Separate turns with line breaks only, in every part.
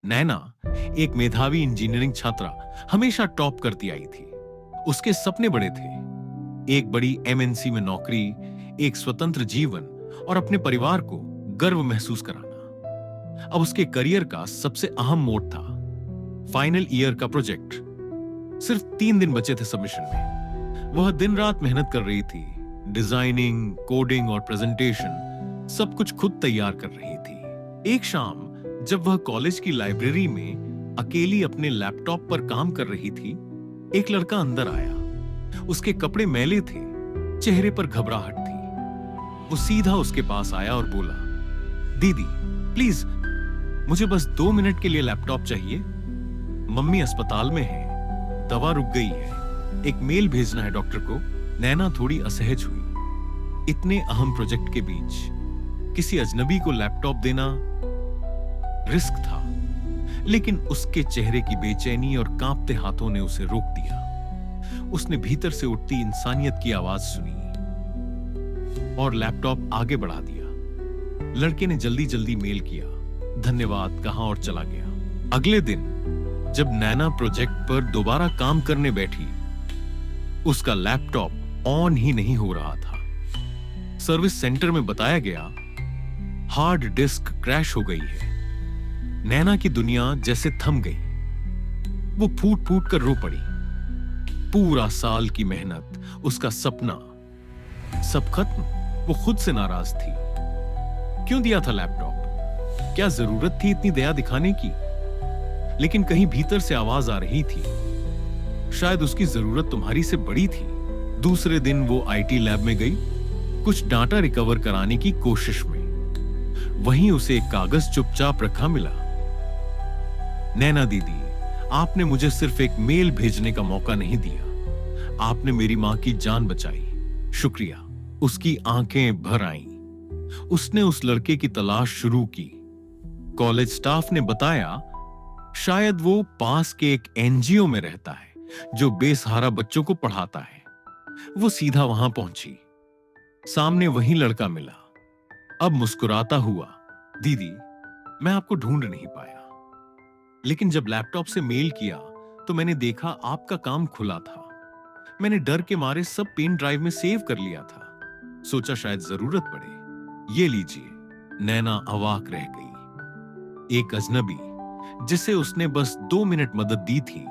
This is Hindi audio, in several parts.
नैना एक मेधावी इंजीनियरिंग छात्रा, हमेशा टॉप करती आई थी। उसके सपने बड़े थे, एक बड़ी एमएनसी में नौकरी, एक स्वतंत्र जीवन और अपने परिवार को गर्व महसूस कराना। अब उसके करियर का सबसे अहम मोड़ था फाइनल ईयर का प्रोजेक्ट। सिर्फ 3 दिन बचे थे सबमिशन में। वह दिन रात मेहनत कर रही थी, डिजाइनिंग, कोडिंग और प्रेजेंटेशन सब कुछ खुद तैयार कर रही थी। एक शाम जब वह कॉलेज की लाइब्रेरी में अकेली अपने लैपटॉप पर काम कर रही थी, एक लड़का अंदर आया। उसके कपड़े मैले थे, चेहरे पर घबराहट थी। वो सीधा उसके पास आया और बोला, दीदी प्लीज मुझे बस 2 मिनट के लिए लैपटॉप चाहिए। मम्मी अस्पताल में है, दवा रुक गई है, एक मेल भेजना है डॉक्टर को। नैना थोड़ी असहज हुई। इतने अहम प्रोजेक्ट के बीच किसी अजनबी को लैपटॉप देना रिस्क था, लेकिन उसके चेहरे की बेचैनी और कांपते हाथों ने उसे रोक दिया। उसने भीतर से उठती इंसानियत की आवाज सुनी और लैपटॉप आगे बढ़ा दिया। लड़के ने जल्दी जल्दी मेल किया, धन्यवाद कहा और चला गया। अगले दिन जब नैना प्रोजेक्ट पर दोबारा काम करने बैठी, उसका लैपटॉप ऑन ही नहीं हो रहा था। सर्विस सेंटर में बताया गया, हार्ड डिस्क क्रैश हो गई है। नैना की दुनिया जैसे थम गई। वो फूट फूट कर रो पड़ी। पूरा साल की मेहनत, उसका सपना, सब खत्म। वो खुद से नाराज थी। क्यों दिया था लैपटॉप? क्या जरूरत थी इतनी दया दिखाने की? लेकिन कहीं भीतर से आवाज आ रही थी, शायद उसकी जरूरत तुम्हारी से बड़ी थी। दूसरे दिन वो आईटी लैब में गई, कुछ डाटा रिकवर कराने की कोशिश में। वहीं उसे एक कागज चुपचाप रखा मिला। नैना दीदी, आपने मुझे सिर्फ एक मेल भेजने का मौका नहीं दिया, आपने मेरी मां की जान बचाई। शुक्रिया। उसकी आंखें भर आईं। उसने उस लड़के की तलाश शुरू की। कॉलेज स्टाफ ने बताया, शायद वो पास के एक एनजीओ में रहता है जो बेसहारा बच्चों को पढ़ाता है। वो सीधा वहां पहुंची। सामने वही लड़का मिला। अब मुस्कुराता हुआ, दीदी मैं आपको ढूंढ नहीं पाया, लेकिन जब लैपटॉप से मेल किया तो मैंने देखा आपका काम खुला था। मैंने डर के मारे सब पेन ड्राइव में सेव कर लिया था। सोचा शायद जरूरत पड़े। ये लीजिए। नैना अवाक रह गई। एक अजनबी जिसे उसने बस 2 मिनट मदद दी थी,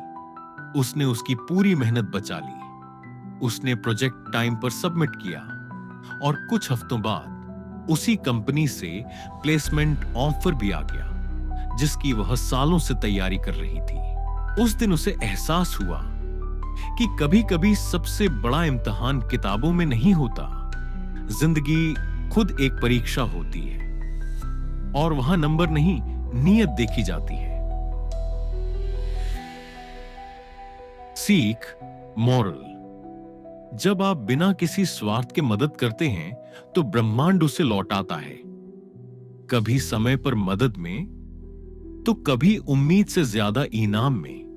उसने उसकी पूरी मेहनत बचा ली। उसने प्रोजेक्ट टाइम पर सबमिट किया और कुछ हफ्तों बाद उसी कंपनी से प्लेसमेंट ऑफर भी आ गया, जिसकी वह सालों से तैयारी कर रही थी। उस दिन उसे एहसास हुआ कि कभी-कभी सबसे बड़ा इम्तिहान किताबों में नहीं होता, जिंदगी खुद एक परीक्षा होती है और वहां नंबर नहीं, नीयत देखी जाती है। सीख, मॉरल। जब आप बिना किसी स्वार्थ के मदद करते हैं तो ब्रह्मांड उसे लौटाता है। कभी समय पर मदद में तो कभी उम्मीद से ज्यादा इनाम में।